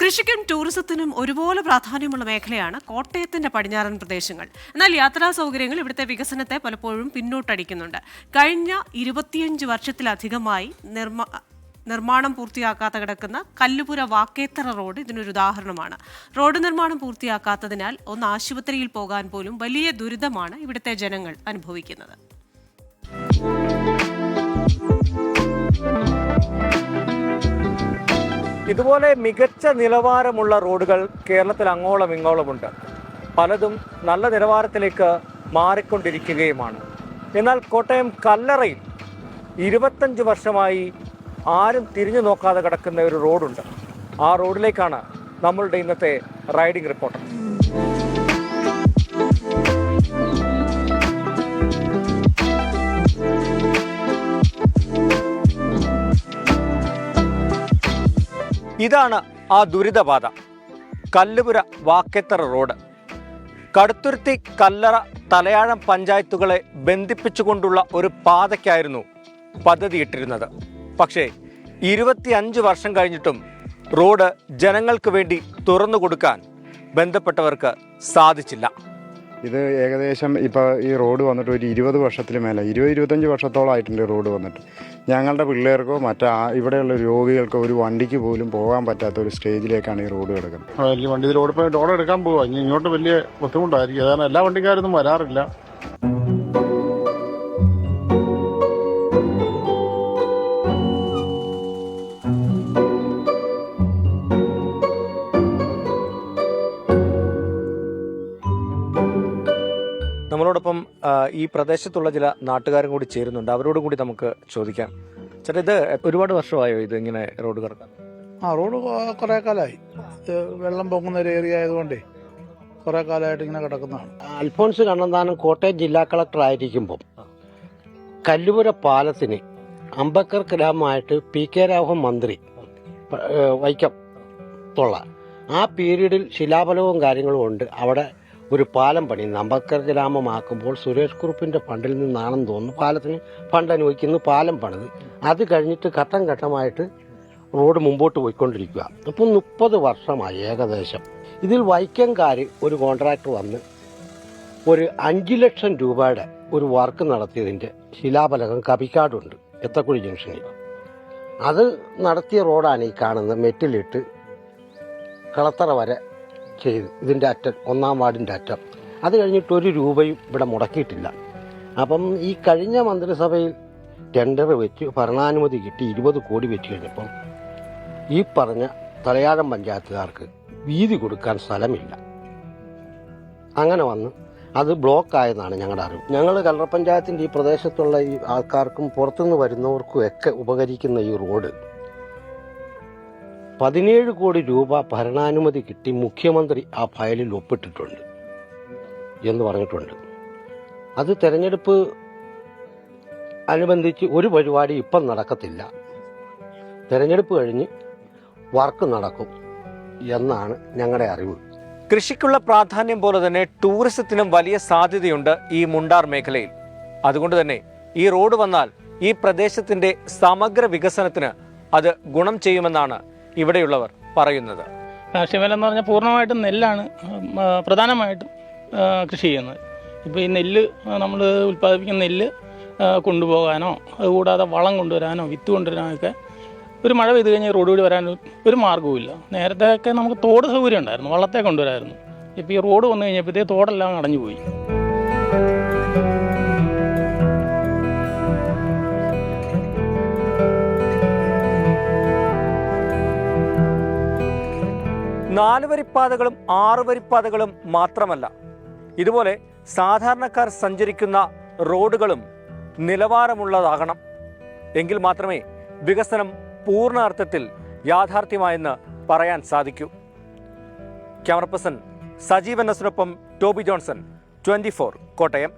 കൃഷിക്കും ടൂറിസത്തിനും ഒരുപോലെ പ്രാധാന്യമുള്ള മേഖലയാണ് കോട്ടയത്തിന്റെ പടിഞ്ഞാറൻ പ്രദേശങ്ങൾ. എന്നാൽ യാത്രാ സൗകര്യങ്ങൾ ഇവിടുത്തെ വികസനത്തെ പലപ്പോഴും പിന്നോട്ടടിക്കുന്നുണ്ട്. കഴിഞ്ഞ 25 വർഷത്തിലധികമായി നിർമ്മാണം പൂർത്തിയാക്കാതെ കിടക്കുന്ന കല്ലുപുര വാക്കേത്തറ റോഡ് ഇതിനൊരു ഉദാഹരണമാണ്. റോഡ് നിർമ്മാണം പൂർത്തിയാക്കാത്തതിനാൽ ഒന്ന് ആശുപത്രിയിൽ പോകാൻ പോലും വലിയ ദുരിതമാണ് ഇവിടുത്തെ ജനങ്ങൾ അനുഭവിക്കുന്നത്. ഇതുപോലെ മികച്ച നിലവാരമുള്ള റോഡുകൾ കേരളത്തിൽ അങ്ങോളം ഇങ്ങോളമുണ്ട്. പലതും നല്ല നിലവാരത്തിലേക്ക് മാറിക്കൊണ്ടിരിക്കുകയുമാണ്. എന്നാൽ കോട്ടയം കല്ലറയിൽ 25 വർഷമായി ആരും തിരിഞ്ഞു നോക്കാതെ കിടക്കുന്ന ഒരു റോഡുണ്ട്. ആ റോഡിലേക്കാണ് നമ്മളുടെ ഇന്നത്തെ റൈഡിംഗ് റിപ്പോർട്ടർ. ഇതാണ് ആ ദുരിതപാത, കല്ലുപുര വാക്കേത്തറ റോഡ്. കടുത്തുരുത്തി, കല്ലറ, തലയാഴം പഞ്ചായത്തുകളെ ബന്ധിപ്പിച്ചുകൊണ്ടുള്ള ഒരു പാതയ്ക്കായിരുന്നു പദ്ധതിയിട്ടിരുന്നത്. പക്ഷേ 25 വർഷം കഴിഞ്ഞിട്ടും റോഡ് ജനങ്ങൾക്ക് വേണ്ടി തുറന്നു കൊടുക്കാൻ ബന്ധപ്പെട്ടവർക്ക് സാധിച്ചില്ല. ഇത് ഏകദേശം ഇപ്പോൾ ഈ റോഡ് വന്നിട്ട് ഒരു 20 വർഷത്തിൽ മേലെ 20-25 വർഷത്തോളമായിട്ടുണ്ട് റോഡ് വന്നിട്ട്. ഞങ്ങളുടെ പിള്ളേർക്കോ ഇവിടെയുള്ള രോഗികൾക്കോ ഒരു വണ്ടിക്ക് പോലും പോകാൻ പറ്റാത്ത ഒരു സ്റ്റേജിലേക്കാണ് ഈ റോഡ് കിടക്കുന്നത്. വലിയ വണ്ടി റോഡ് എടുക്കാൻ പോവാ, ഇങ്ങോട്ട് വലിയ ബുദ്ധിമുട്ടായിരിക്കും. കാരണം എല്ലാ വണ്ടിക്കാരൊന്നും വരാറില്ല. നമ്മളോടൊപ്പം ഈ പ്രദേശത്തുള്ള ചില നാട്ടുകാരും കൂടി ചേരുന്നുണ്ട്. അവരോടും കൂടി നമുക്ക് ചോദിക്കാം. ചേട്ടാ, ഇത് ഒരുപാട് വർഷമായോ ഇത് ഇങ്ങനെ റോഡ് കിടക്കാൻ? റോഡ് കുറേ കാലമായി. വെള്ളം പൊങ്ങുന്ന ഒരു ഏരിയ ആയതുകൊണ്ടേ കുറേ കാലമായിട്ട് ഇങ്ങനെ കിടക്കുന്നതാണ്. അൽഫോൺസ് കണ്ണന്താനം കോട്ടയം ജില്ലാ കളക്ടർ ആയിരിക്കുമ്പം കല്ലുപുര പാലത്തിന് അംബേദ്കർ ഗ്രാമമായിട്ട് PK രാഘവൻ മന്ത്രി വൈക്കം തൊള്ള ആ പീരീഡിൽ ശിലാഫലവും കാര്യങ്ങളും ഉണ്ട്. അവിടെ ഒരു പാലം പണിയുന്നു. അംബേദ്കർ ഗ്രാമമാക്കുമ്പോൾ സുരേഷ് കുറുപ്പിൻ്റെ ഫണ്ടിൽ നിന്നാണെന്ന് തോന്നുന്നു പാലത്തിന് ഫണ്ട് അനുവദിക്കുന്നു. പാലം പണിത് അത് കഴിഞ്ഞിട്ട് ഘട്ടം ഘട്ടമായിട്ട് റോഡ് മുമ്പോട്ട് പോയിക്കൊണ്ടിരിക്കുക. ഇപ്പം 30 വർഷമായി ഏകദേശം. ഇതിൽ വൈക്കംകാർ ഒരു കോൺട്രാക്ടർ വന്ന് ഒരു 5 ലക്ഷം രൂപയുടെ ഒരു വർക്ക് നടത്തിയതിൻ്റെ ശിലാഫലകം കപിക്കാടുണ്ട് എത്തക്കുഴി ജംഗ്ഷനിൽ. അത് നടത്തിയ റോഡാണ് ഈ കാണുന്നത്. മെറ്റിലിട്ട് കളത്തറ വരെ ചെയ്തു. ഇതിൻ്റെ അറ്റം 1-ാം വാർഡിൻ്റെ അറ്റം. അത് കഴിഞ്ഞിട്ട് 1 രൂപയും ഇവിടെ മുടക്കിയിട്ടില്ല. അപ്പം ഈ കഴിഞ്ഞ മന്ത്രിസഭയിൽ ടെൻഡർ വെച്ച് ഭരണാനുമതി കിട്ടി 20 കോടി വെച്ച് കഴിഞ്ഞപ്പം ഈ പറഞ്ഞ തലയാഴം പഞ്ചായത്തുകാർക്ക് വീതി കൊടുക്കാൻ സ്ഥലമില്ല. അങ്ങനെ വന്ന് അത് ബ്ലോക്കായെന്നാണ് ഞങ്ങളുടെ അറിവ്. ഞങ്ങൾ കല്ലറ പഞ്ചായത്തിൻ്റെ ഈ പ്രദേശത്തുള്ള ഈ ആൾക്കാർക്കും പുറത്തുനിന്ന് വരുന്നവർക്കും ഒക്കെ ഉപകരിക്കുന്ന ഈ റോഡ് 17 കോടി രൂപ ഭരണാനുമതി കിട്ടി മുഖ്യമന്ത്രി ആ ഫയലിൽ ഒപ്പിട്ടിട്ടുണ്ട് എന്ന് പറഞ്ഞിട്ടുണ്ട്. അത് തെരഞ്ഞെടുപ്പ് അനുബന്ധിച്ച് ഒരു പരിപാടി ഇപ്പം നടക്കത്തില്ല. തെരഞ്ഞെടുപ്പ് കഴിഞ്ഞ് വർക്ക് നടക്കും എന്നാണ് ഞങ്ങളുടെ അറിവ്. കൃഷിക്കുള്ള പ്രാധാന്യം പോലെ തന്നെ ടൂറിസത്തിനും വലിയ സാധ്യതയുണ്ട് ഈ മുണ്ടാർ മേഖലയിൽ. അതുകൊണ്ട് തന്നെ ഈ റോഡ് വന്നാൽ ഈ പ്രദേശത്തിന്റെ സമഗ്ര വികസനത്തിന് അത് ഗുണം ചെയ്യുമെന്നാണ് ഇവിടെയുള്ളവർ പറയുന്നത്. കാർഷിക മേഖല എന്ന് പറഞ്ഞാൽ പൂർണ്ണമായിട്ടും നെല്ലാണ് പ്രധാനമായിട്ടും കൃഷി ചെയ്യുന്നത്. ഇപ്പോൾ ഈ നെല്ല് നമ്മൾ ഉൽപ്പാദിപ്പിക്കുന്ന നെല്ല് കൊണ്ടുപോകാനോ അതുകൂടാതെ വളം കൊണ്ടുവരാനോ വിത്ത് കൊണ്ടുവരാനോ ഒക്കെ ഒരു മഴ പെയ്ത് കഴിഞ്ഞാൽ റോഡ് കൂടി വരാൻ ഒരു മാർഗ്ഗവുമില്ല. നേരത്തെയൊക്കെ നമുക്ക് തോട് സൗകര്യം ഉണ്ടായിരുന്നു, വള്ളത്തെ കൊണ്ടുവരായിരുന്നു. ഇപ്പോൾ ഈ റോഡ് വന്നു കഴിഞ്ഞപ്പോഴത്തേ തോടെല്ലാം അടഞ്ഞു പോയി. നാലുവരിപ്പാതകളും 6 വരിപ്പാതകളും മാത്രമല്ല, ഇതുപോലെ സാധാരണക്കാർ സഞ്ചരിക്കുന്ന റോഡുകളും നിലവാരമുള്ളതാകണം. എങ്കിൽ മാത്രമേ വികസനം പൂർണ്ണ അർത്ഥത്തിൽ യാഥാർത്ഥ്യമായെന്ന് പറയാൻ സാധിക്കൂ. ക്യാമറ പേഴ്സൺ സജീവൻ നസിനൊപ്പം ടോബി ജോൺസൺ, 24 കോട്ടയം.